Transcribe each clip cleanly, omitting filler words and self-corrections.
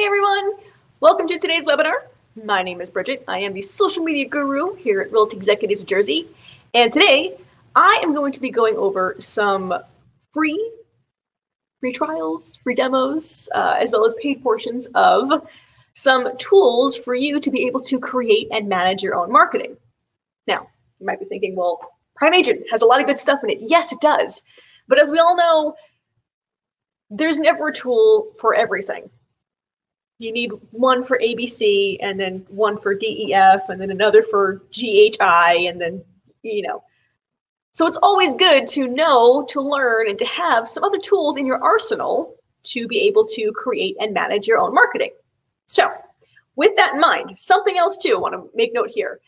Hey everyone! Welcome to today's webinar. My name is Bridget. I am the social media guru here at Realty Executives Jersey. And today I am going to be going over some free trials, free demos, as well as paid portions of some tools for you to be able to create and manage your own marketing. Now, you might be thinking, well, Prime Agent has a lot of good stuff in it. Yes, it does. But as we all know, there's never a tool for everything. You need one for ABC, and then one for DEF, and then another for GHI, and then, So it's always good to know, to learn, and to have some other tools in your arsenal to be able to create and manage your own marketing. So with that in mind, something else too, I want to make note here.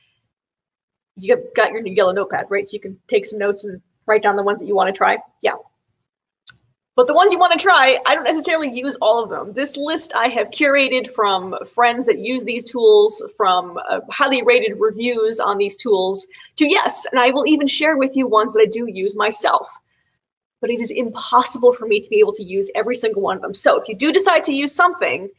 You've got your new yellow notepad, right? So you can take some notes and write down the ones that you want to try. Yeah. But the ones you want to try, I don't necessarily use all of them. This list I have curated from friends that use these tools, from highly rated reviews on these tools, to yes, and I will even share with you ones that I do use myself. But it is impossible for me to be able to use every single one of them. So if you do decide to use something,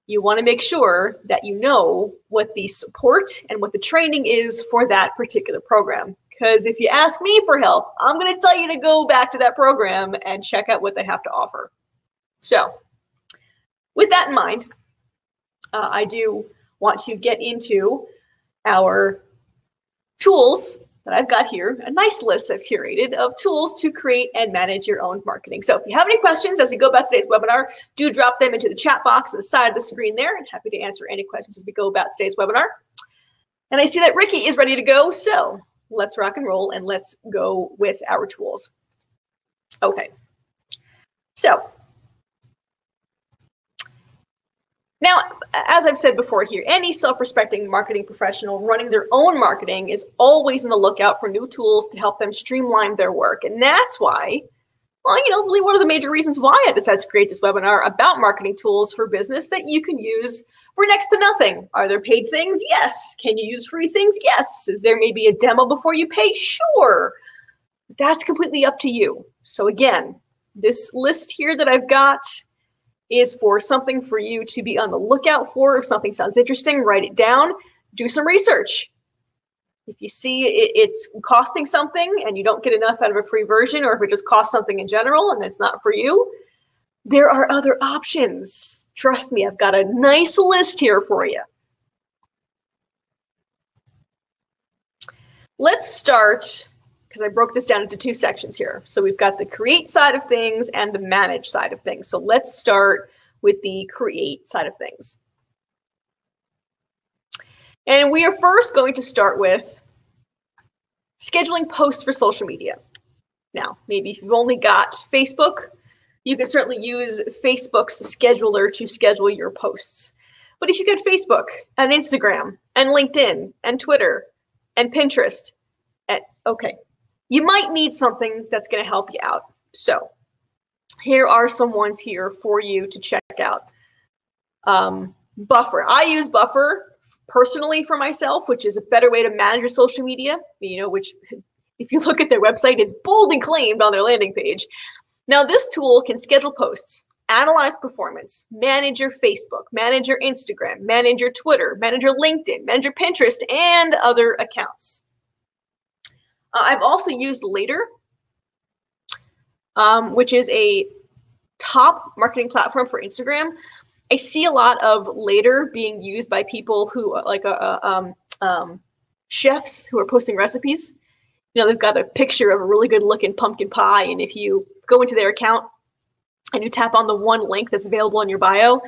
you want to make sure that you know what the support and what the training is for that particular program. Because if you ask me for help, I'm going to tell you to go back to that program and check out what they have to offer. So with that in mind, I do want to get into our tools that I've got here, a nice list I've curated of tools to create and manage your own marketing. So if you have any questions as we go about today's webinar, do drop them into the chat box on the side of the screen there. I'm happy to answer any questions as we go about today's webinar. And I see that Ricky is ready to go, so let's rock and roll and let's go with our tools. Okay, so now, as I've said before here, any self-respecting marketing professional running their own marketing is always on the lookout for new tools to help them streamline their work. And that's why, well, really one of the major reasons why I decided to create this webinar about marketing tools for business that you can use for next to nothing. Are there paid things? Yes. Can you use free things? Yes. Is there maybe a demo before you pay? Sure. That's completely up to you. So again, this list here that I've got is for something for you to be on the lookout for. If something sounds interesting, write it down, do some research. If you see it's costing something and you don't get enough out of a free version, or if it just costs something in general and it's not for you, there are other options. Trust me, I've got a nice list here for you. Let's start, because I broke this down into two sections here. So we've got the create side of things and the manage side of things. So let's start with the create side of things. And we are first going to start with scheduling posts for social media. Now, maybe if you've only got Facebook, you can certainly use Facebook's scheduler to schedule your posts. But if you get Facebook and Instagram and LinkedIn and Twitter and Pinterest, okay, you might need something that's going to help you out. So here are some ones here for you to check out. Buffer. I use Buffer personally for myself, which is a better way to manage your social media, which if you look at their website, it's boldly claimed on their landing page. Now, this tool can schedule posts, analyze performance, manage your Facebook, manage your Instagram, manage your Twitter, manage your LinkedIn, manage your Pinterest, and other accounts. I've also used Later, which is a top marketing platform for Instagram. I see a lot of Later being used by people who like chefs who are posting recipes. They've got a picture of a really good looking pumpkin pie, and if you go into their account and you tap on the one link that's available in your bio,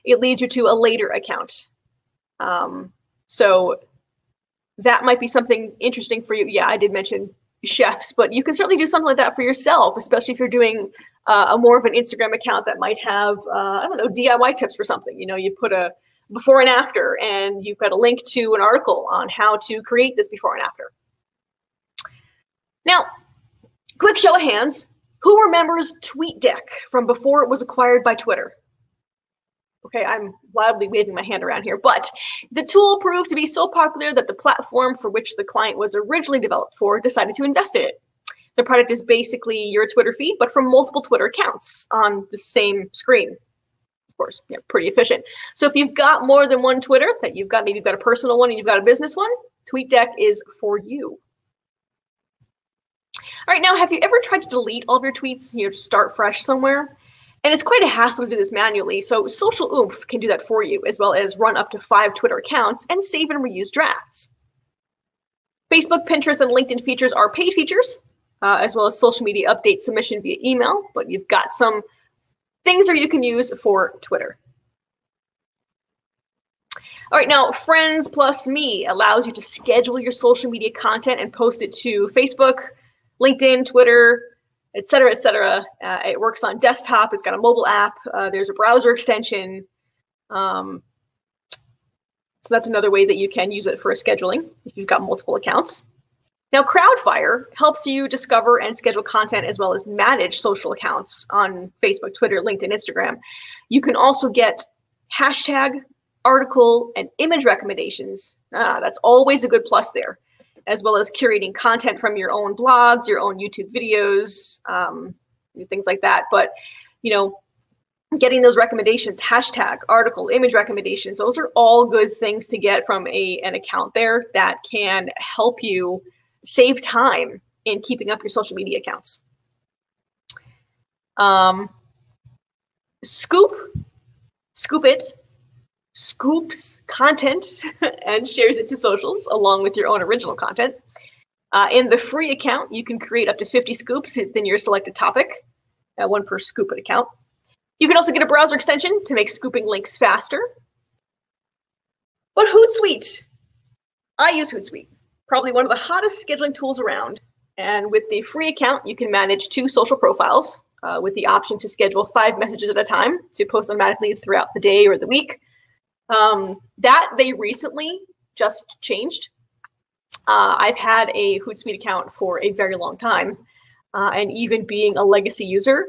it leads you to a Later account. So that might be something interesting for you. Yeah, I did mention chefs, but you can certainly do something like that for yourself, especially if you're doing a more of an Instagram account that might have, I don't know, DIY tips for something. You put a before and after, and you've got a link to an article on how to create this before and after. Now, quick show of hands, who remembers TweetDeck from before it was acquired by Twitter? Okay, I'm wildly waving my hand around here, but the tool proved to be so popular that the platform for which the client was originally developed for decided to invest in it. The product is basically your Twitter feed, but from multiple Twitter accounts on the same screen. course, pretty efficient. So if you've got more than one Twitter, maybe you've got a personal one and you've got a business one, TweetDeck is for you. All right, now, have you ever tried to delete all of your tweets, start fresh somewhere? And it's quite a hassle to do this manually, so Social Oomph can do that for you, as well as run up to 5 Twitter accounts and save and reuse drafts. Facebook, Pinterest, and LinkedIn features are paid features, as well as social media update submission via email, but you've got some things that you can use for Twitter. All right, now, Friends Plus Me allows you to schedule your social media content and post it to Facebook, LinkedIn, Twitter, et cetera, et cetera. It works on desktop. It's got a mobile app. There's a browser extension. So that's another way that you can use it for scheduling if you've got multiple accounts. Now, Crowdfire helps you discover and schedule content as well as manage social accounts on Facebook, Twitter, LinkedIn, Instagram. You can also get hashtag, article, and image recommendations. That's always a good plus there, as well as curating content from your own blogs, your own YouTube videos, things like that. But, getting those recommendations, hashtag, article, image recommendations, those are all good things to get from an account there that can help you save time in keeping up your social media accounts. Scoop scoops content and shares it to socials along with your own original content. In the free account, you can create up to 50 scoops within your selected topic, one per scoop account. You can also get a browser extension to make scooping links faster. But Hootsuite, I use Hootsuite, probably one of the hottest scheduling tools around. And with the free account, you can manage 2 social profiles with the option to schedule 5 messages at a time to post automatically throughout the day or the week. That they recently just changed. I've had a Hootsuite account for a very long time, and even being a legacy user,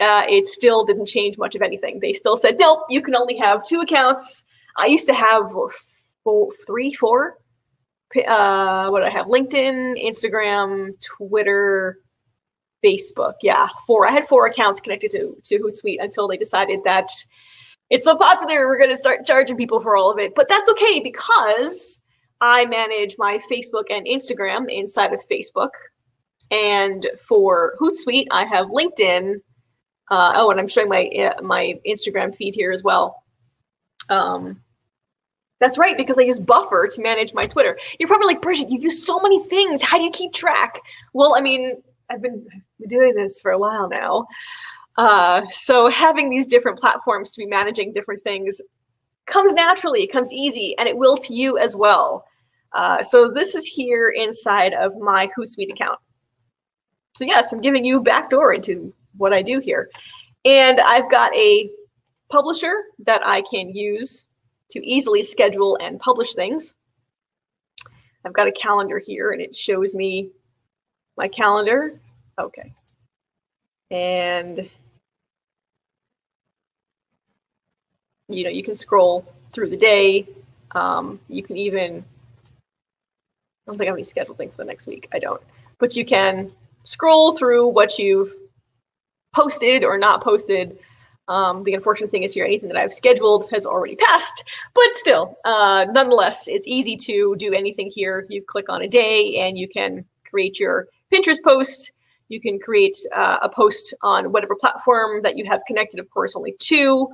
it still didn't change much of anything. They still said, nope, you can only have 2 accounts. I used to have 4. What do I have? LinkedIn, Instagram, Twitter, Facebook. Yeah, 4. I had 4 accounts connected to Hootsuite until they decided that it's so popular, we're going to start charging people for all of it. But that's okay, because I manage my Facebook and Instagram inside of Facebook. And for Hootsuite, I have LinkedIn. And I'm showing my Instagram feed here as well. That's right, because I use Buffer to manage my Twitter. You're probably like, Bridget, you use so many things. How do you keep track? Well, I mean, I've been doing this for a while now. So having these different platforms to be managing different things comes naturally, it comes easy, and it will to you as well. So this is here inside of my Hootsuite account. So yes, I'm giving you a backdoor into what I do here. And I've got a publisher that I can use to easily schedule and publish things. I've got a calendar here, and it shows me my calendar. Okay. And you can scroll through the day. You can even, I don't think I have any scheduled thing for the next week. I don't. But you can scroll through what you've posted or not posted. The unfortunate thing is here, anything that I've scheduled has already passed, but still, nonetheless, it's easy to do anything here. You click on a day and you can create your Pinterest post. You can create a post on whatever platform that you have connected, of course, only 2.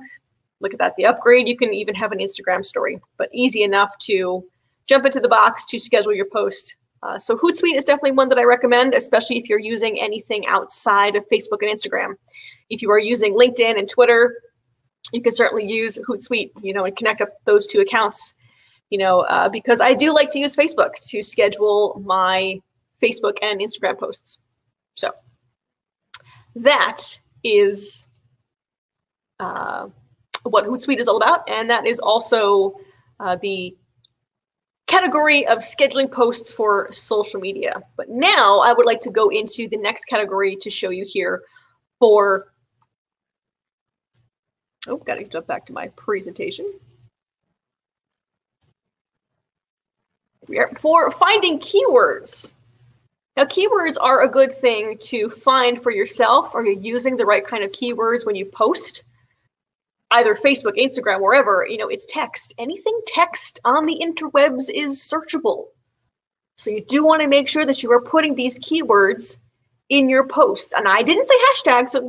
Look at that, the upgrade. You can even have an Instagram story, but easy enough to jump into the box to schedule your post. So Hootsuite is definitely one that I recommend, especially if you're using anything outside of Facebook and Instagram. If you are using LinkedIn and Twitter, you can certainly use Hootsuite, and connect up those 2 accounts, because I do like to use Facebook to schedule my Facebook and Instagram posts. So that is what Hootsuite is all about, and that is also the category of scheduling posts for social media. But now I would like to go into the next category to show you here for, got to jump back to my presentation. For finding keywords. Now, keywords are a good thing to find for yourself. Are you using the right kind of keywords when you post? either Facebook, Instagram, wherever, it's text. Anything text on the interwebs is searchable. So you do want to make sure that you are putting these keywords in your posts. And I didn't say hashtags, so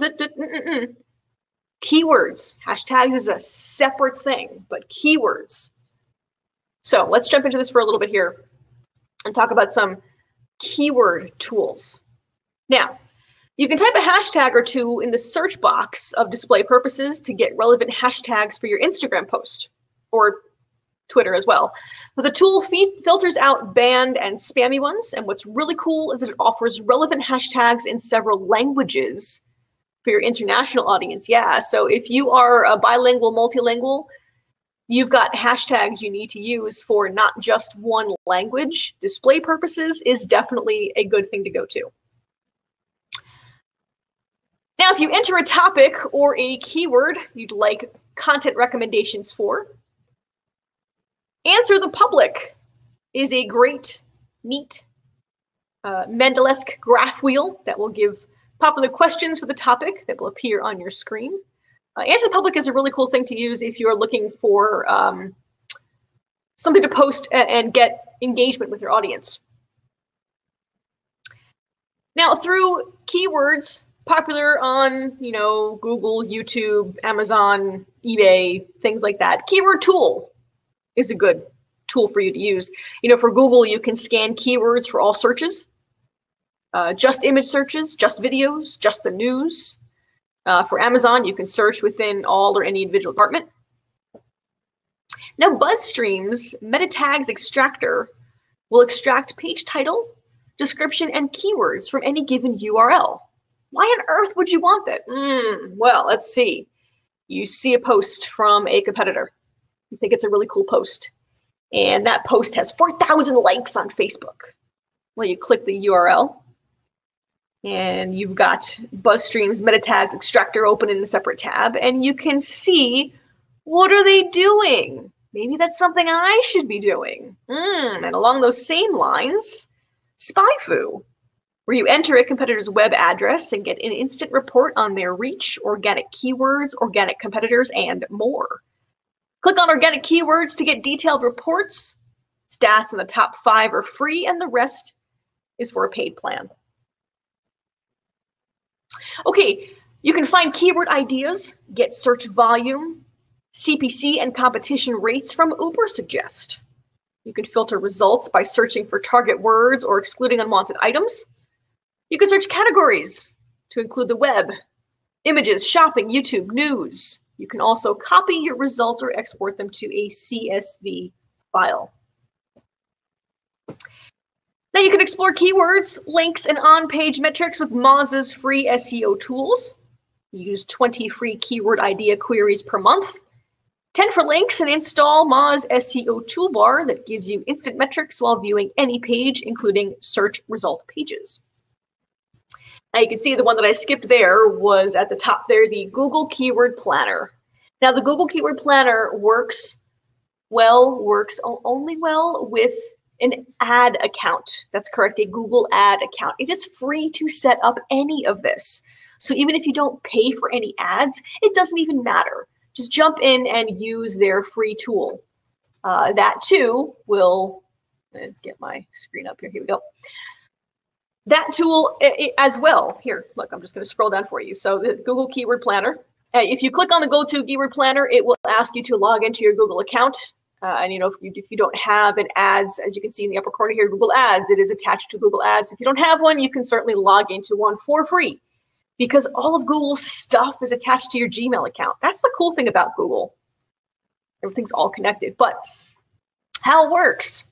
keywords. Hashtags is a separate thing, but keywords. So let's jump into this for a little bit here and talk about some keyword tools. Now, you can type a hashtag or two in the search box of display purposes to get relevant hashtags for your Instagram post or Twitter as well. But the tool filters out banned and spammy ones. And what's really cool is that it offers relevant hashtags in several languages for your international audience. Yeah, so if you are a bilingual, multilingual, you've got hashtags you need to use for not just one language. Display purposes is definitely a good thing to go to. Now, if you enter a topic or a keyword you'd like content recommendations for, Answer the Public is a great, neat Mendelesque graph wheel that will give popular questions for the topic that will appear on your screen. Answer the Public is a really cool thing to use if you're looking for something to post and get engagement with your audience. Now, through keywords popular on, Google, YouTube, Amazon, eBay, things like that, Keyword Tool is a good tool for you to use. For Google, you can scan keywords for all searches, just image searches, just videos, just the news. For Amazon, you can search within all or any individual department. Now, BuzzStream's meta tags extractor will extract page title, description, and keywords from any given URL. Why on earth would you want that? Well, let's see. You see a post from a competitor. You think it's a really cool post. And that post has 4,000 likes on Facebook. Well, you click the URL. And you've got BuzzStream's meta tags extractor open in a separate tab. And you can see, what are they doing? Maybe that's something I should be doing. And along those same lines, SpyFu, where you enter a competitor's web address and get an instant report on their reach, organic keywords, organic competitors, and more. Click on organic keywords to get detailed reports. Stats in the top 5 are free, and the rest is for a paid plan. Okay, you can find keyword ideas, get search volume, CPC, and competition rates from Ubersuggest. You can filter results by searching for target words or excluding unwanted items. You can search categories to include the web, images, shopping, YouTube, news. You can also copy your results or export them to a CSV file. Now you can explore keywords, links, and on-page metrics with Moz's free SEO tools. You use 20 free keyword idea queries per month, 10 for links, and install Moz SEO toolbar that gives you instant metrics while viewing any page, including search result pages. Now you can see the one that I skipped there was at the top there, the Google Keyword Planner. Now the Google Keyword Planner works only well with an ad account. That's correct, a Google ad account. It is free to set up any of this. So even if you don't pay for any ads, it doesn't even matter. Just jump in and use their free tool. That too will, get my screen up here, here we go. That tool as well, here, look, I'm just gonna scroll down for you. So the Google Keyword Planner, if you click on the Go To Keyword Planner, it will ask you to log into your Google account. And if you don't have an ads, as you can see in the upper corner here, Google Ads, it is attached to Google Ads. If you don't have one, you can certainly log into one for free because all of Google's stuff is attached to your Gmail account. That's the cool thing about Google. Everything's all connected. But how it works,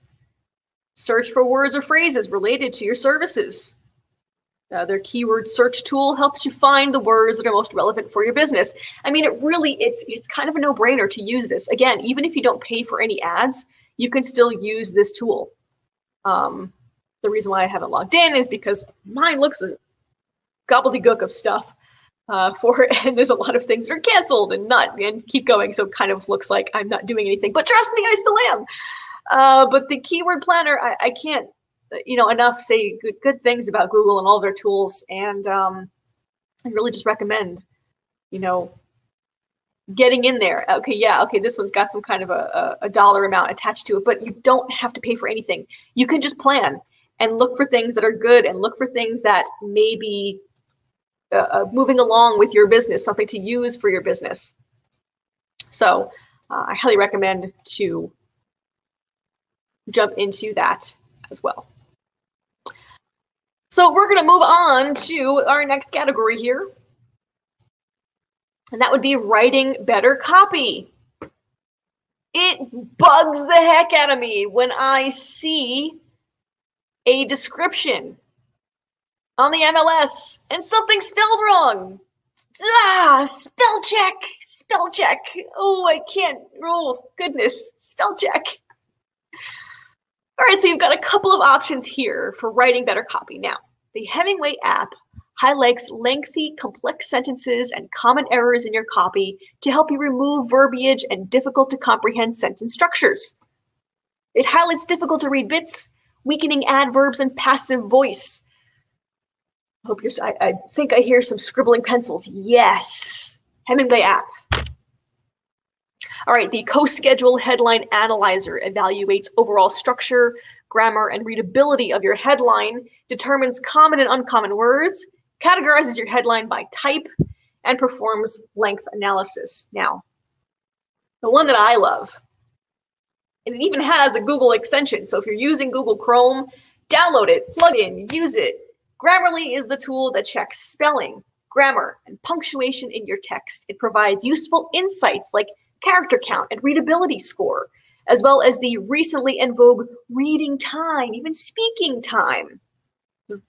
search for words or phrases related to your services. Their keyword search tool helps you find the words that are most relevant for your business. I mean, it's kind of a no-brainer to use this. Again, even if you don't pay for any ads, you can still use this tool. The reason why I haven't logged in is because mine looks a gobbledygook of stuff and there's a lot of things that are canceled and keep going. So it kind of looks like I'm not doing anything, but trust me, I still am. But the Keyword Planner, I can't, enough say good things about Google and all their tools. And I really just recommend, getting in there. Okay, yeah, okay, this one's got some kind of a dollar amount attached to it, but you don't have to pay for anything. You can just plan and look for things that are good and look for things that may be moving along with your business, something to use for your business. So I highly recommend to jump into that as well. So we're going to move on to our next category here. And that would be writing better copy. It bugs the heck out of me when I see a description on the MLS and something's spelled wrong. Spell check, spell check. Oh, I can't, oh goodness, spell check. All right, so you've got a couple of options here for writing better copy. Now, the Hemingway app highlights lengthy, complex sentences and common errors in your copy to help you remove verbiage and difficult to comprehend sentence structures. It highlights difficult to read bits, weakening adverbs and passive voice. I think I hear some scribbling pencils. Yes, Hemingway app. All right, the Co-Schedule Headline Analyzer evaluates overall structure, grammar, and readability of your headline, determines common and uncommon words, categorizes your headline by type, and performs length analysis. Now, the one that I love, and it even has a Google extension, so if you're using Google Chrome, download it, plug in, use it. Grammarly is the tool that checks spelling, grammar, and punctuation in your text. It provides useful insights like character count and readability score, as well as the recently in vogue reading time, even speaking time.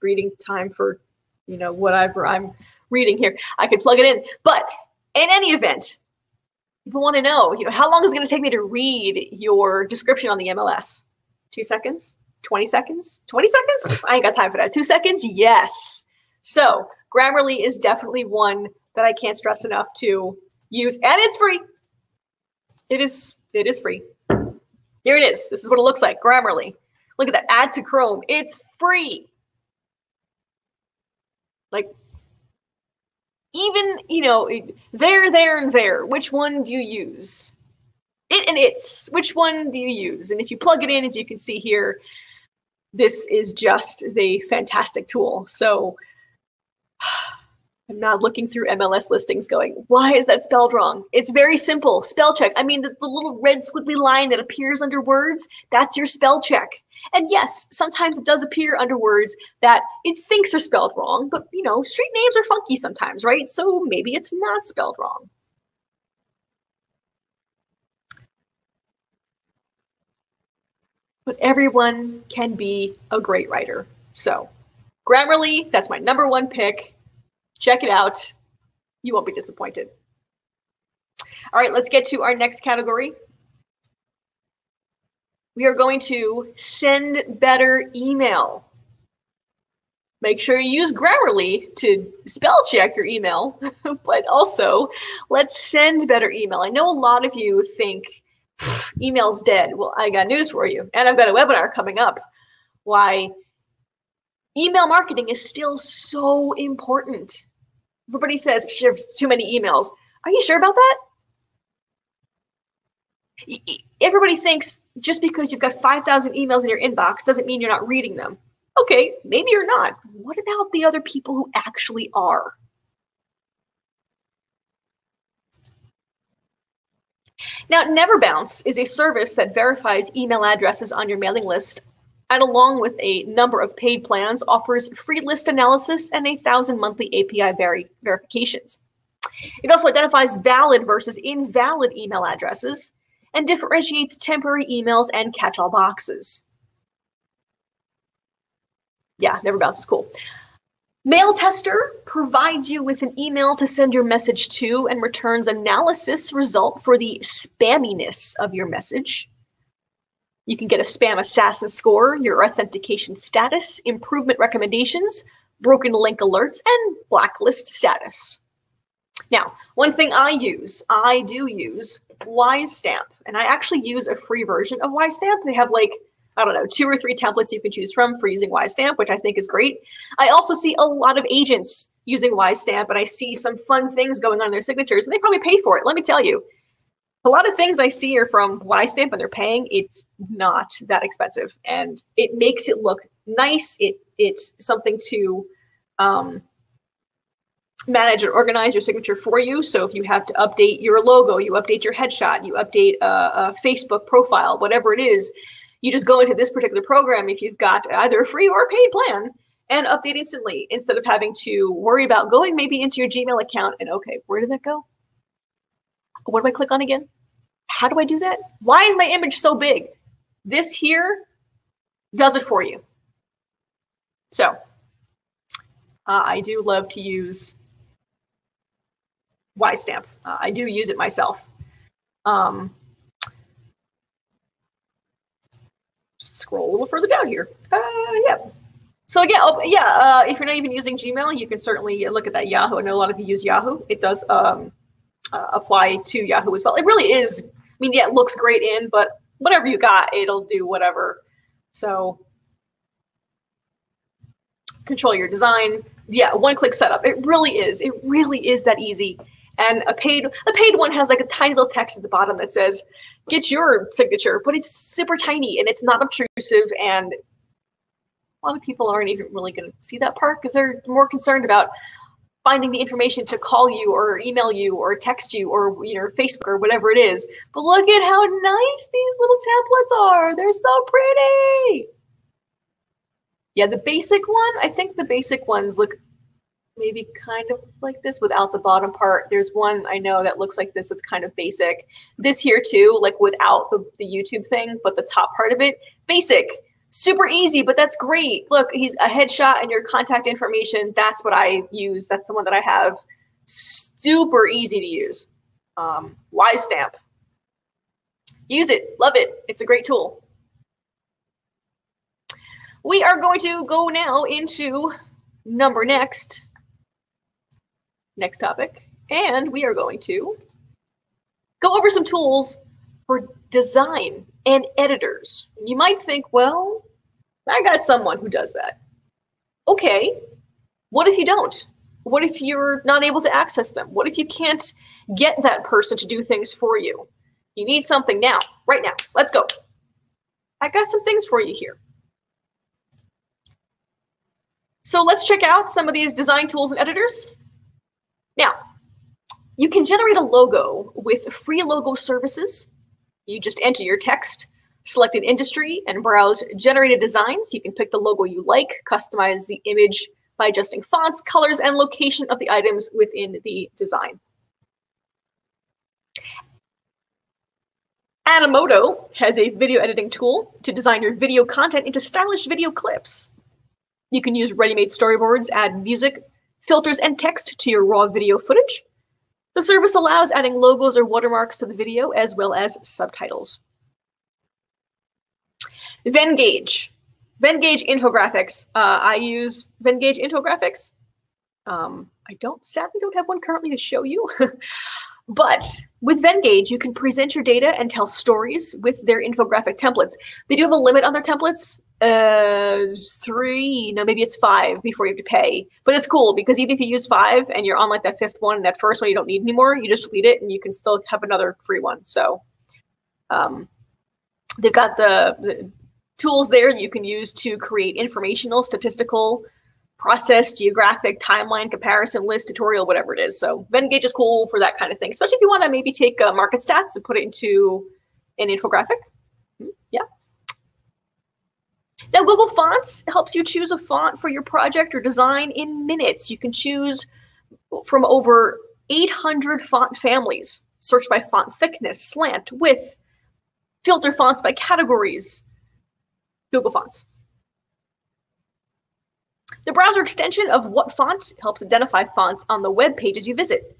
Reading time for, whatever I'm reading here. I could plug it in. But in any event, people want to know, how long is it going to take me to read your description on the MLS? 2 seconds? 20 seconds? 20 seconds? I ain't got time for that. 2 seconds? Yes. So Grammarly is definitely one that I can't stress enough to use, and it's free. It is free. Here it is. This is what it looks like, Grammarly. Look at that, add to Chrome. It's free. Like, even, there, and there. Which one do you use? It and it's. Which one do you use? And if you plug it in, as you can see here, this is just the fantastic tool. So I'm not looking through MLS listings going, why is that spelled wrong? It's very simple. Spell check. I mean, the little red squiggly line that appears under words, that's your spell check. And yes, sometimes it does appear under words that it thinks are spelled wrong, but street names are funky sometimes, right? So maybe it's not spelled wrong. But everyone can be a great writer. So Grammarly, that's my #1 pick. Check it out. You won't be disappointed. All right, let's get to our next category. We are going to send better email. Make sure you use Grammarly to spell check your email, but also let's send better email. I know a lot of you think email's dead. Well, I got news for you, and I've got a webinar coming up why email marketing is still so important. Everybody says there's too many emails. Are you sure about that? Everybody thinks just because you've got 5,000 emails in your inbox doesn't mean you're not reading them. Okay, maybe you're not. What about the other people who actually are? Now, NeverBounce is a service that verifies email addresses on your mailing list, and along with a number of paid plans, offers free list analysis and 1,000 monthly API verifications. It also identifies valid versus invalid email addresses and differentiates temporary emails and catch-all boxes. Yeah, NeverBounce is cool. Mail Tester provides you with an email to send your message to and returns analysis result for the spamminess of your message. You can get a spam assassin score, your authentication status, improvement recommendations, broken link alerts, and blacklist status. Now, one thing I do use WiseStamp, and I actually use a free version of WiseStamp. They have 2 or 3 templates you can choose from for using WiseStamp, which I think is great. I also see a lot of agents using Ystamp and I see some fun things going on in their signatures, and they probably pay for it. Let me tell you, a lot of things I see are from Ystamp and they're paying. It's not that expensive, and it makes it look nice. It's something to manage and organize your signature for you. So if you have to update your logo, you update your headshot, you update a Facebook profile, whatever it is, you just go into this particular program if you've got either a free or a paid plan and update instantly instead of having to worry about going maybe into your Gmail account and, okay, where did that go? What do I click on again? How do I do that? Why is my image so big? This here does it for you. So I do love to use Ystamp. I do use it myself. Just scroll a little further down here. Yeah. So again, if you're not even using Gmail, you can certainly look at that Yahoo. I know a lot of you use Yahoo. It does apply to Yahoo as well. It really is. I mean, yeah, it looks great in, but whatever you got, it'll do whatever. So control your design. Yeah, one-click setup. It really is. It really is that easy. And a paid one has like a tiny little text at the bottom that says, get your signature, but it's super tiny and it's not obtrusive. And a lot of people aren't even really going to see that part because they're more concerned about finding the information to call you or email you or text you or Facebook or whatever it is. But look at how nice these little templates are. They're so pretty. Yeah, the basic one, I think the basic ones look maybe kind of like this without the bottom part. There's one I know that looks like this. It's kind of basic. This here too, like without the YouTube thing, but the top part of it, basic, super easy, but that's great. Look, he's a headshot and your contact information. That's what I use. That's the one that I have. Super easy to use. Ystamp. Use it. Love it. It's a great tool. We are going to go now into next topic, and we are going to go over some tools for design and editors. You might think, well, I got someone who does that. Okay, what if you don't? What if you're not able to access them? What if you can't get that person to do things for you? You need something now, right now. Let's go. I got some things for you here. So let's check out some of these design tools and editors. Now, you can generate a logo with free logo services. You just enter your text, select an industry, and browse generated designs. You can pick the logo you like, customize the image by adjusting fonts, colors, and location of the items within the design. Animoto has a video editing tool to design your video content into stylish video clips. You can use ready-made storyboards, add music, filters, and text to your raw video footage. The service allows adding logos or watermarks to the video as well as subtitles. Venngage. Venngage Infographics. I use Venngage Infographics. I sadly don't have one currently to show you. But with Venngage, you can present your data and tell stories with their infographic templates. They do have a limit on their templates. 3, no, maybe it's 5 before you have to pay. But it's cool because even if you use 5 and you're on like that 5th one and that first one you don't need anymore, you just delete it and you can still have another free one. So they've got the tools there you can use to create informational, statistical, process, geographic, timeline, comparison, list, tutorial, whatever it is. So Venngage is cool for that kind of thing, especially if you want to maybe take market stats and put it into an infographic. Yeah. Now, Google Fonts helps you choose a font for your project or design in minutes. You can choose from over 800 font families, search by font thickness, slant, width, filter fonts by categories. Google Fonts. The browser extension of What Font helps identify fonts on the web pages you visit,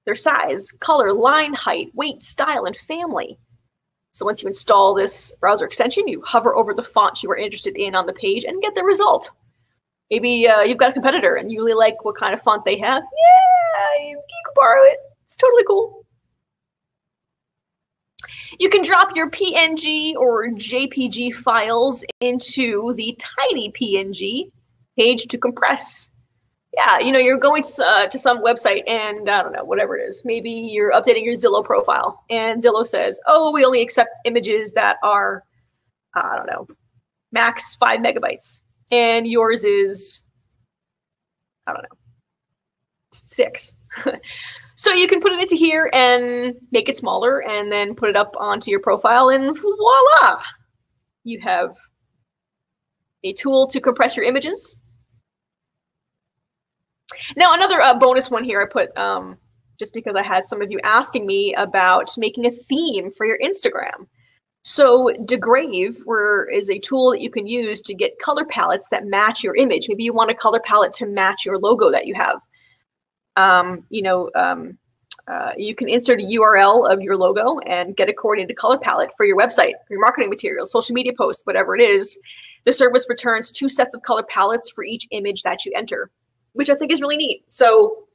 their size, color, line height, weight, style, and family. So once you install this browser extension, you hover over the font you are interested in on the page and get the result. Maybe you've got a competitor and you really like what kind of font they have. Yeah, you can borrow it. It's totally cool. You can drop your PNG or JPG files into the tiny PNG page to compress Yeah, you're going to some website and I don't know, whatever it is. Maybe you're updating your Zillow profile and Zillow says, oh, we only accept images that are, I don't know, max 5 megabytes. And yours is, I don't know, 6. So you can put it into here and make it smaller and then put it up onto your profile and voila! You have a tool to compress your images. Now, another bonus one here I put just because I had some of you asking me about making a theme for your Instagram. So Degrave is a tool that you can use to get color palettes that match your image. Maybe you want a color palette to match your logo that you have. You can insert a URL of your logo and get a coordinated color palette for your website, for your marketing materials, social media posts, whatever it is. The service returns 2 sets of color palettes for each image that you enter, which I think is really neat. So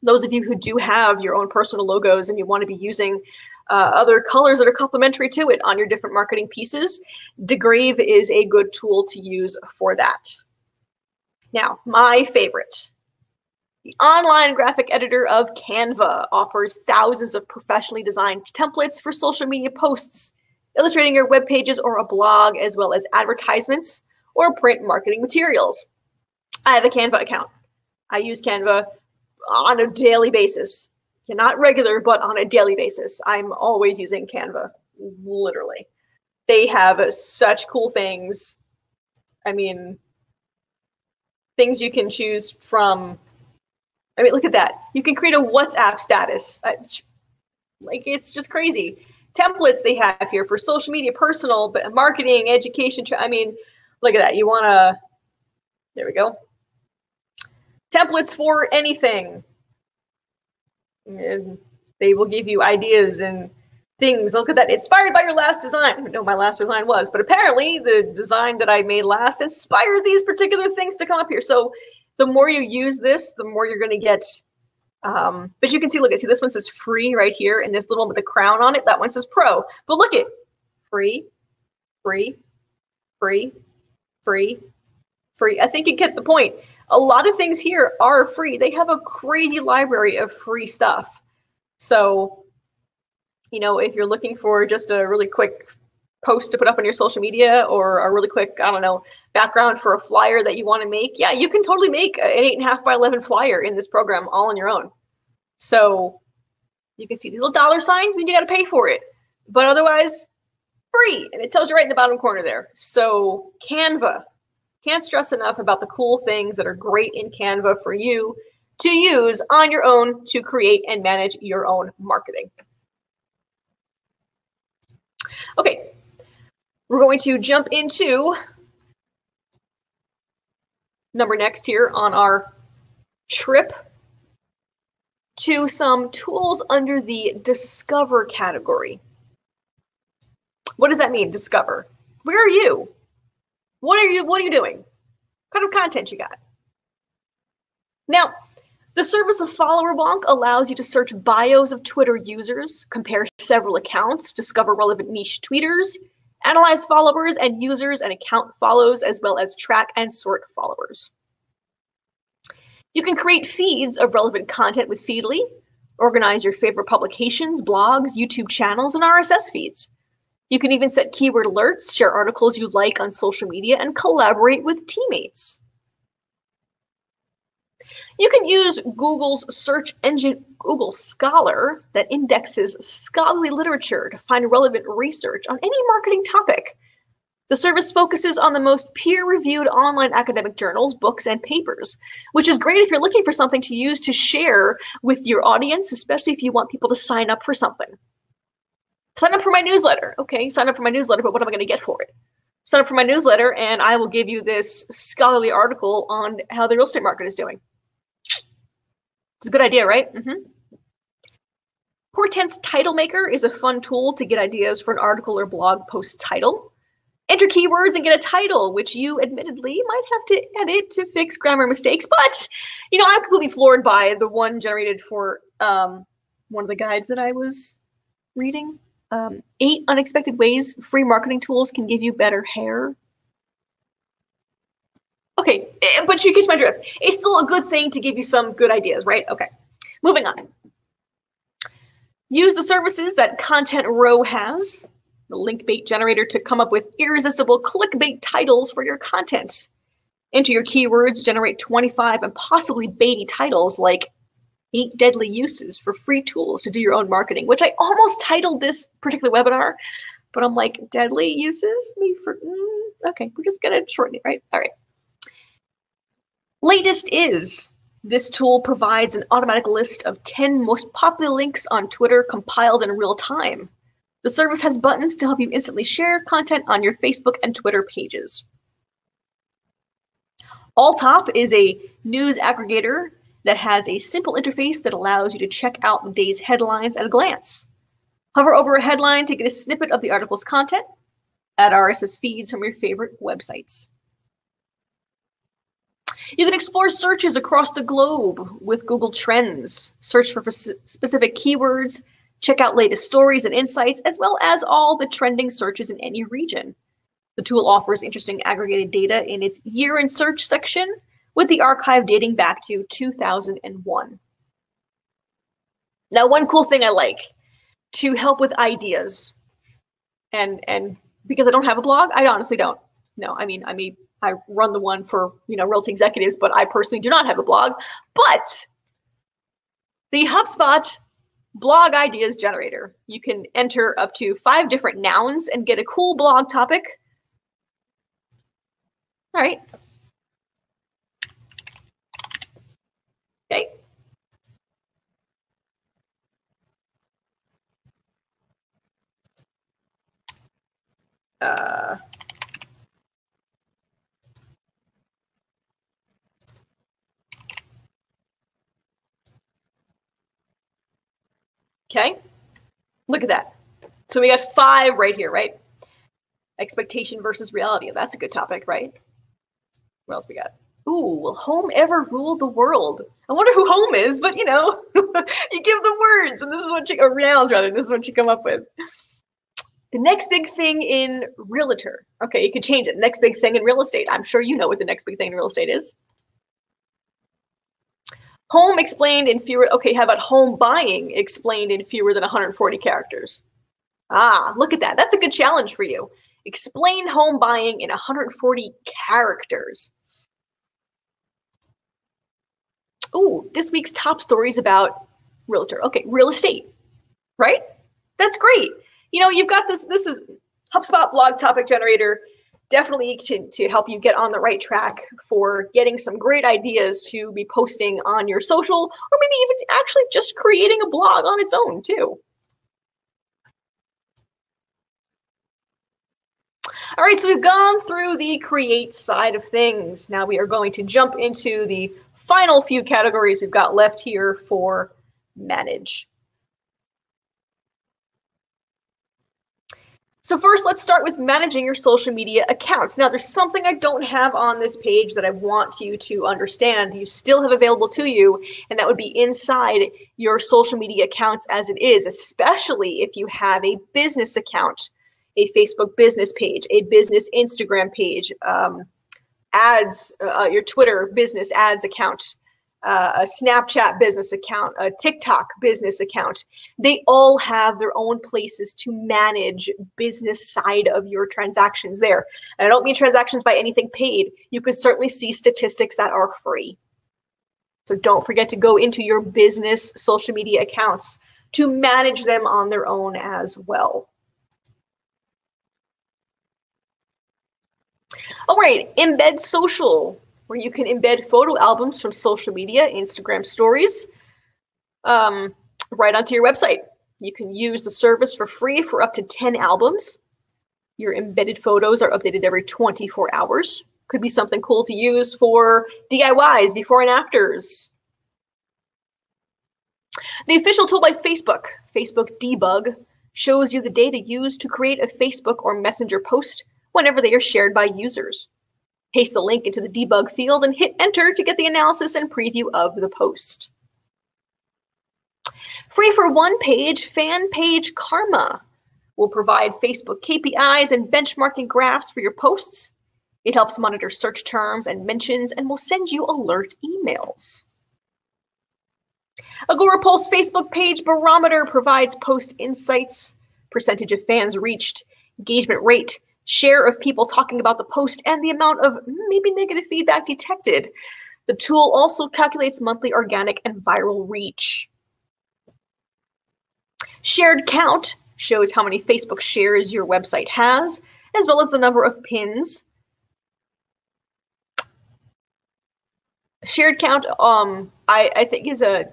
those of you who do have your own personal logos and you want to be using other colors that are complementary to it on your different marketing pieces, Degrave is a good tool to use for that. Now, my favorite. The online graphic editor of Canva offers thousands of professionally designed templates for social media posts, illustrating your web pages or a blog, as well as advertisements or print marketing materials. I have a Canva account. I use Canva on a daily basis. Not regular, but on a daily basis. I'm always using Canva, literally. They have such cool things. I mean, things you can choose from. I mean, look at that. You can create a WhatsApp status. Like, it's just crazy. Templates they have here for social media, personal, but marketing, education. I mean, look at that. You want to, there we go. Templates for anything. And they will give you ideas and things. Look at that. Inspired by your last design. I don't know what my last design was, but apparently the design that I made last inspired these particular things to come up here. So the more you use this, the more you're going to get. But you can see, see, this one says free right here, and this little one with the crown on it, that one says pro. But look at free, free, free, free, free. I think you get the point. A lot of things here are free. They have a crazy library of free stuff. So, if you're looking for just a really quick post to put up on your social media or a really quick, I don't know, background for a flyer that you want to make, yeah, you can totally make an 8.5 by 11 flyer in this program all on your own. So you can see these little dollar signs, mean you got to pay for it, but otherwise free. And it tells you right in the bottom corner there. So Canva, can't stress enough about the cool things that are great in Canva for you to use on your own to create and manage your own marketing. Okay. We're going to jump into number next here on our trip to some tools under the Discover category. What does that mean, Discover? Where are you? What are you doing? What kind of content you got? Now, the service of Follower Wonk allows you to search bios of Twitter users, compare several accounts, discover relevant niche tweeters, analyze followers and users and account follows, as well as track and sort followers. You can create feeds of relevant content with Feedly, organize your favorite publications, blogs, YouTube channels, and RSS feeds. You can even set keyword alerts, share articles you like on social media, and collaborate with teammates. You can use Google's search engine, Google Scholar, that indexes scholarly literature to find relevant research on any marketing topic. The service focuses on the most peer-reviewed online academic journals, books, and papers, which is great if you're looking for something to use to share with your audience, especially if you want people to sign up for something. Sign up for my newsletter. Okay, sign up for my newsletter, but what am I going to get for it? Sign up for my newsletter, and I will give you this scholarly article on how the real estate market is doing. It's a good idea, right? Hortense Title Maker is a fun tool to get ideas for an article or blog post title. Enter keywords and get a title, which you admittedly might have to edit to fix grammar mistakes. But, I'm completely floored by the one generated for one of the guides that I was reading. 8 unexpected ways free marketing tools can give you better hair. Okay, but you catch my drift. It's still a good thing to give you some good ideas, right? Okay, moving on. Use the services that Content Row has, the link bait generator, to come up with irresistible clickbait titles for your content. Enter your keywords, generate 25 and possibly baity titles like 8 deadly uses for free tools to do your own marketing, which I almost titled this particular webinar, but I'm like, deadly uses? Okay, we're just gonna shorten it, right? All right. Latest is, this tool provides an automatic list of 10 most popular links on Twitter compiled in real time. The service has buttons to help you instantly share content on your Facebook and Twitter pages. Alltop is a news aggregator that has a simple interface that allows you to check out the day's headlines at a glance. Hover over a headline to get a snippet of the article's content. Add RSS feeds from your favorite websites. You can explore searches across the globe with Google Trends. Search for specific keywords, check out latest stories and insights, as well as all the trending searches in any region. The tool offers interesting aggregated data in its Year in Search section, with the archive dating back to 2001. Now, one cool thing I like to help with ideas, and because I don't have a blog, I honestly don't. No, I mean, I run the one for, Realty Executives, but I personally do not have a blog. But the HubSpot blog ideas generator, you can enter up to 5 different nouns and get a cool blog topic. All right. Okay. Okay, look at that. So we got 5 right here, right? Expectation versus reality. That's a good topic, right? What else we got? Ooh, will home ever rule the world? I wonder who home is, but you give the words, and this is what or nouns rather, this is what you come up with. The next big thing in realtor. Okay, you could change it. Next big thing in real estate. I'm sure you know what the next big thing in real estate is. Home explained in fewer, okay, how about home buying explained in fewer than 140 characters? Ah, look at that. That's a good challenge for you. Explain home buying in 140 characters. Ooh, this week's top stories about realtor. Okay, real estate, right? That's great. You've got this is HubSpot blog topic generator, definitely to help you get on the right track for getting some great ideas to be posting on your social, or maybe even actually just creating a blog on its own too. All right, so we've gone through the create side of things. Now we are going to jump into the final few categories we've got left here for manage. So first, let's start with managing your social media accounts. Now, there's something I don't have on this page that I want you to understand. You still have available to you, and that would be inside your social media accounts as it is, especially if you have a business account, a Facebook business page, a business Instagram page, ads, your Twitter business ads account, a Snapchat business account, a TikTok business account. They all have their own places to manage business side of your transactions there. And I don't mean transactions by anything paid. You could certainly see statistics that are free. So don't forget to go into your business social media accounts to manage them on their own as well. All right, embed social, where you can embed photo albums from social media, Instagram stories, right onto your website. You can use the service for free for up to 10 albums. Your embedded photos are updated every 24 hours. Could be something cool to use for DIYs, before and afters. The official tool by Facebook, Facebook Debug, shows you the data used to create a Facebook or Messenger post whenever they are shared by users. Paste the link into the debug field and hit enter to get the analysis and preview of the post. Free for one page, Fan Page Karma will provide Facebook KPIs and benchmarking graphs for your posts. It helps monitor search terms and mentions and will send you alert emails. A Google Pulse Facebook page barometer provides post insights, percentage of fans reached, engagement rate, share of people talking about the post, and the amount of maybe negative feedback detected. The tool also calculates monthly organic and viral reach. Shared count shows how many Facebook shares your website has, as well as the number of pins. Shared count, I think, is a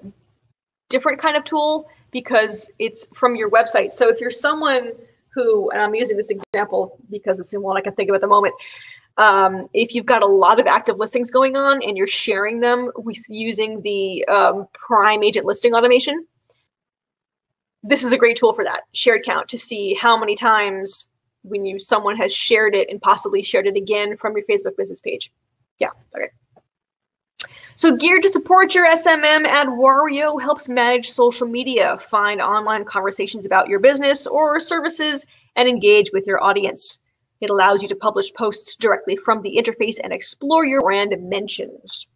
different kind of tool because it's from your website. So if you're someone who, and I'm using this example because it's the one I can think of at the moment, if you've got a lot of active listings going on and you're sharing them with using the Prime Agent listing automation, this is a great tool for that, shared count, to see how many times when someone has shared it and possibly shared it again from your Facebook business page. Yeah, okay. So geared to support your SMM, AdWario helps manage social media, find online conversations about your business or services, and engage with your audience. It allows you to publish posts directly from the interface and explore your brand mentions.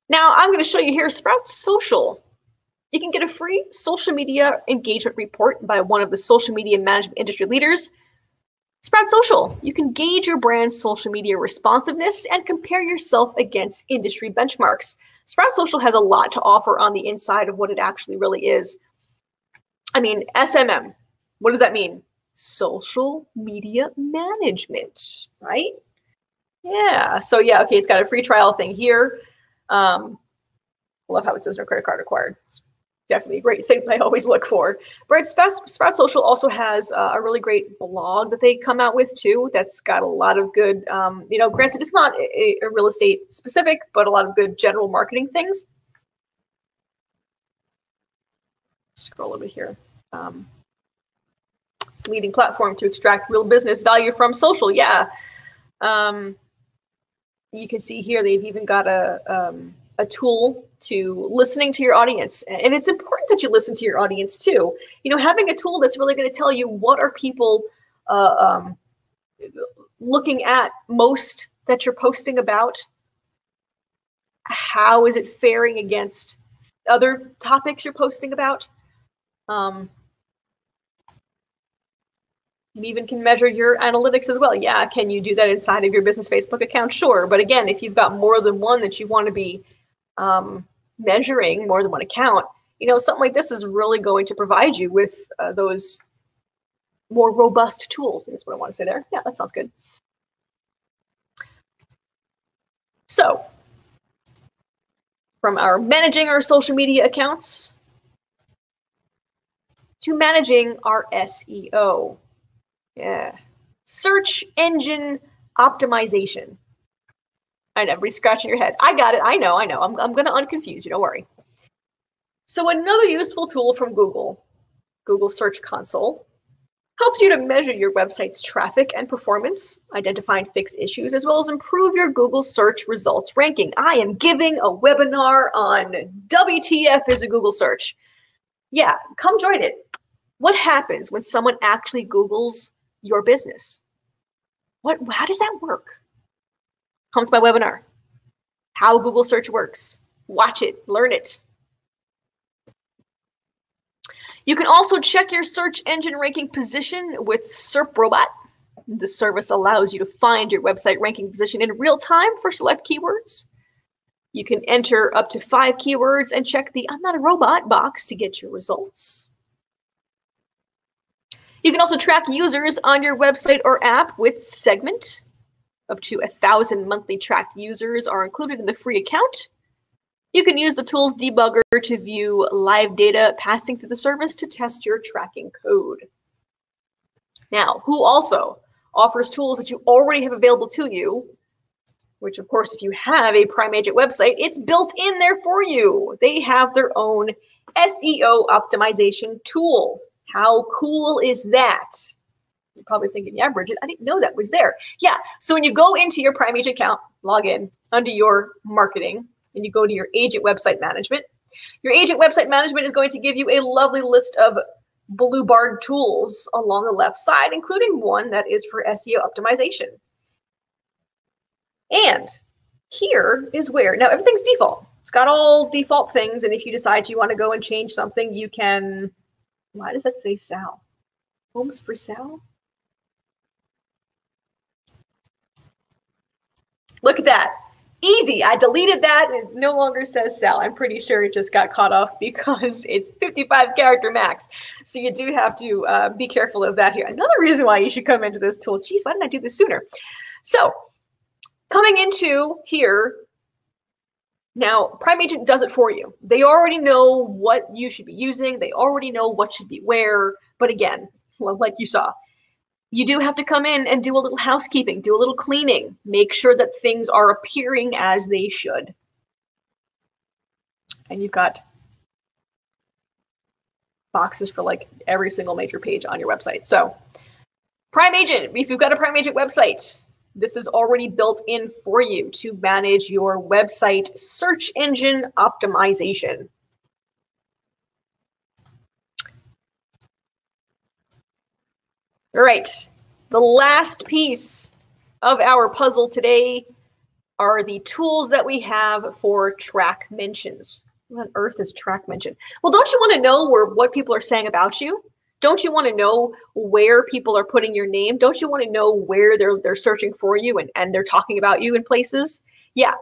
Now I'm going to show you here Sprout Social. You can get a free social media engagement report by one of the social media management industry leaders. Sprout Social. You can gauge your brand's social media responsiveness and compare yourself against industry benchmarks. Sprout Social has a lot to offer on the inside of what it actually really is. I mean, SMM, what does that mean? Social media management, right? Yeah, so yeah, okay, it's got a free trial thing here. I love how it says no credit card required. It's definitely a great thing that I always look for. But Sprout Social also has a really great blog that they come out with too. That's got a lot of good, granted it's not a real estate specific, but a lot of good general marketing things. Scroll over here. Leading platform to extract real business value from social. Yeah. You can see here they've even got a tool to listening to your audience. And it's important that you listen to your audience too. You know, having a tool that's really going to tell you what are people looking at most that you're posting about. How is it faring against other topics you're posting about? You even can measure your analytics as well. Yeah, can you do that inside of your business Facebook account? Sure. But again, if you've got more than one that you want to be measuring, more than one account, something like this is really going to provide you with those more robust tools. That's what I want to say there. Yeah, that sounds good. So from our managing our social media accounts to managing our SEO. Yeah. Search engine optimization. I know, everybody's scratching your head. I got it. I know. I'm going to unconfuse you. Don't worry. So another useful tool from Google Search Console, helps you to measure your website's traffic and performance, identify and fix issues, as well as improve your Google search results ranking. I am giving a webinar on WTF is a Google search. Yeah, come join it. What happens when someone actually Googles your business? How does that work? Come to my webinar. How Google search works. Watch it, learn it. You can also check your search engine ranking position with SERP Robot. The service allows you to find your website ranking position in real time for select keywords. You can enter up to 5 keywords and check the I'm not a robot box to get your results. You can also track users on your website or app with Segment. Up to 1,000 monthly tracked users are included in the free account. You can use the tool's debugger to view live data passing through the service to test your tracking code. Now, who also offers tools that you already have available to you, which of course, if you have a Prime Agent website, it's built in there for you. They have their own SEO optimization tool. How cool is that? You're probably thinking, yeah, Bridget, I didn't know that was there. Yeah, so when you go into your Prime Agent account, log in under your marketing, and you go to your agent website management. Your agent website management is going to give you a lovely list of blue barred tools along the left side, including one that is for SEO optimization. And here is where, now everything's default. It's got all default things, and if you decide you want to go and change something, you can, why does that say Sal? Homes for Sal? Look at that. Easy. I deleted that and it no longer says Sal. I'm pretty sure it just got cut off because it's 55 character max. So you do have to be careful of that here. Another reason why you should come into this tool. Geez, why didn't I do this sooner? So coming into here, now Prime Agent does it for you. They already know what you should be using. They already know what should be where. But again, like you saw, you do have to come in and do a little housekeeping, do a little cleaning, make sure that things are appearing as they should. And you've got boxes for like every single major page on your website. So Prime Agent, if you've got a Prime Agent website, this is already built in for you to manage your website search engine optimization. All right, the last piece of our puzzle today are the tools that we have for track mentions. What on earth is track mention? Well, don't you want to know what people are saying about you? Don't you want to know where people are putting your name? Don't you want to know where they're searching for you and they're talking about you in places? Yeah,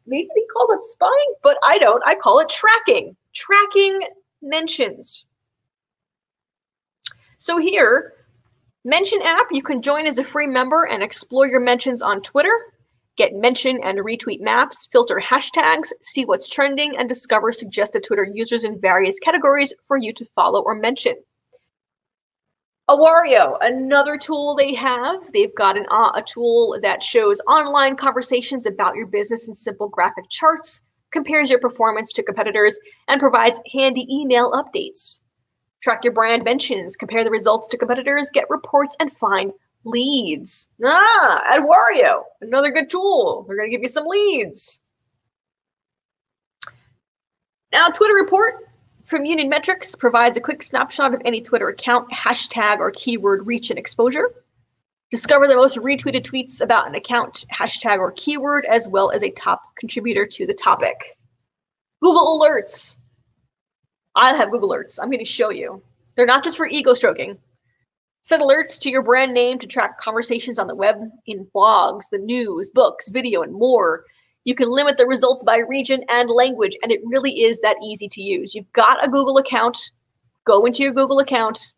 maybe they call it spying, but I don't. I call it tracking. Tracking mentions. So here, Mention app, you can join as a free member and explore your mentions on Twitter, get mention and retweet maps, filter hashtags, see what's trending, and discover suggested Twitter users in various categories for you to follow or mention. Awario, another tool they have. They've got a tool that shows online conversations about your business in simple graphic charts, compares your performance to competitors, and provides handy email updates. Track your brand mentions, compare the results to competitors, get reports, and find leads. Awario, another good tool. They're going to give you some leads. Now, Twitter Report from Union Metrics provides a quick snapshot of any Twitter account, hashtag, or keyword reach and exposure. Discover the most retweeted tweets about an account, hashtag, or keyword, as well as a top contributor to the topic. Google Alerts. I have Google Alerts. I'm going to show you. They're not just for ego stroking. Set alerts to your brand name to track conversations on the web, in blogs, the news, books, video, and more. You can limit the results by region and language, and it really is that easy to use. You've got a Google account. Go into your Google account.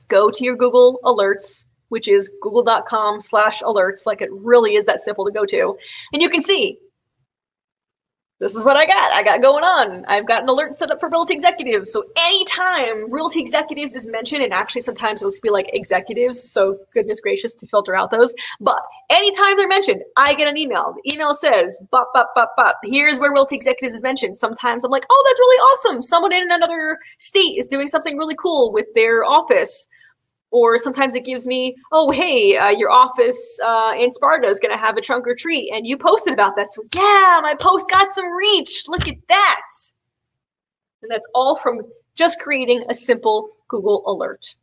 Go to your Google Alerts, which is google.com/alerts. Like, it really is that simple to go to. And you can see, this is what I got going on. I've got an alert set up for Realty Executives. So anytime Realty Executives is mentioned, and actually sometimes it'll be like executives, so goodness gracious to filter out those. But anytime they're mentioned, I get an email. The email says, bop, bop, bop, bop. Here's where Realty Executives is mentioned. Sometimes I'm like, oh, that's really awesome. Someone in another state is doing something really cool with their office. Or sometimes it gives me, oh, hey, your office in Sparta is going to have a trunk or treat, and you posted about that. So yeah, my post got some reach. Look at that. And that's all from just creating a simple Google alert.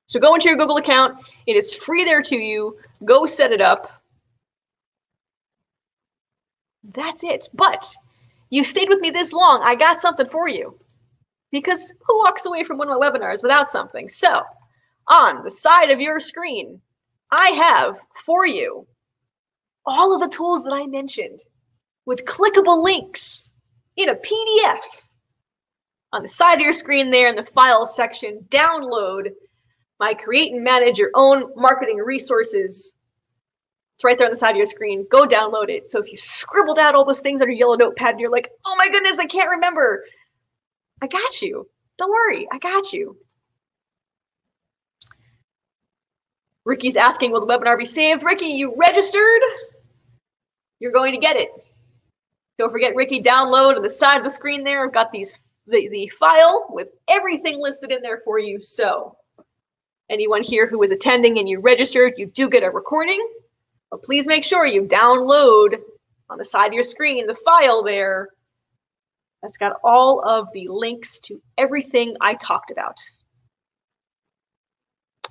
So go into your Google account. It is free there to you. Go set it up. That's it. But you stayed with me this long. I got something for you. Because who walks away from one of my webinars without something? So on the side of your screen, I have for you all of the tools that I mentioned with clickable links in a PDF. On the side of your screen there in the files section, download my Create and Manage Your Own Marketing Resources. It's right there on the side of your screen. Go download it. So if you scribbled out all those things on your yellow notepad and you're like, oh my goodness, I can't remember, I got you. Don't worry, I got you. Ricky's asking, will the webinar be saved? Ricky, you registered? You're going to get it. Don't forget, Ricky, download on the side of the screen there. I've got the file with everything listed in there for you. So anyone here who is attending and you registered, you do get a recording. But please make sure you download on the side of your screen the file there. That's got all of the links to everything I talked about.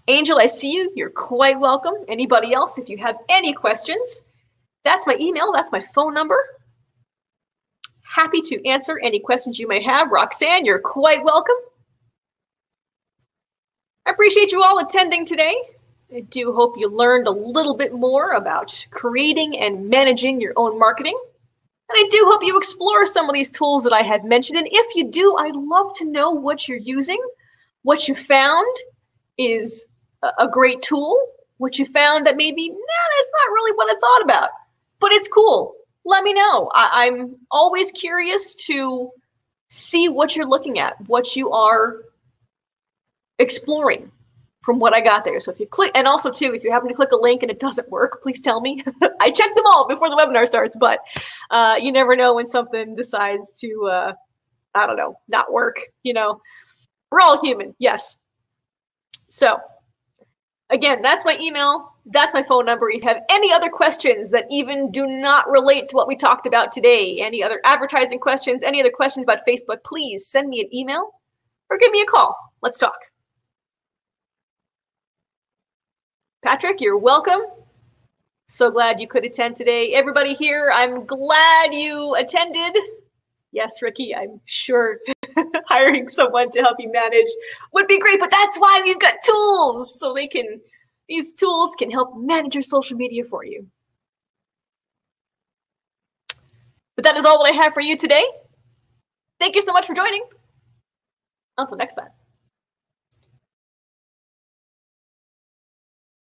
Angel, I see you. You're quite welcome. Anybody else, if you have any questions, that's my email. That's my phone number. Happy to answer any questions you may have. Roxanne, you're quite welcome. I appreciate you all attending today. I do hope you learned a little bit more about creating and managing your own marketing. And I do hope you explore some of these tools that I had mentioned. And if you do, I'd love to know what you're using, what you found is a great tool, what you found that maybe, that's not really what I thought about, but it's cool. Let me know. I'm always curious to see what you're looking at, what you are exploring from what I got there. So if you click, and also too, if you happen to click a link and it doesn't work, please tell me. I check them all before the webinar starts, but you never know when something decides to, I don't know, not work, We're all human, yes. So again, that's my email. That's my phone number. If you have any other questions that even do not relate to what we talked about today, any other advertising questions, any other questions about Facebook, please send me an email or give me a call. Let's talk. Patrick, you're welcome. So glad you could attend today. Everybody here, I'm glad you attended. Yes, Ricky, I'm sure hiring someone to help you manage would be great, but that's why we've got tools. So these tools can help manage your social media for you. But that is all that I have for you today. Thank you so much for joining. Until next time.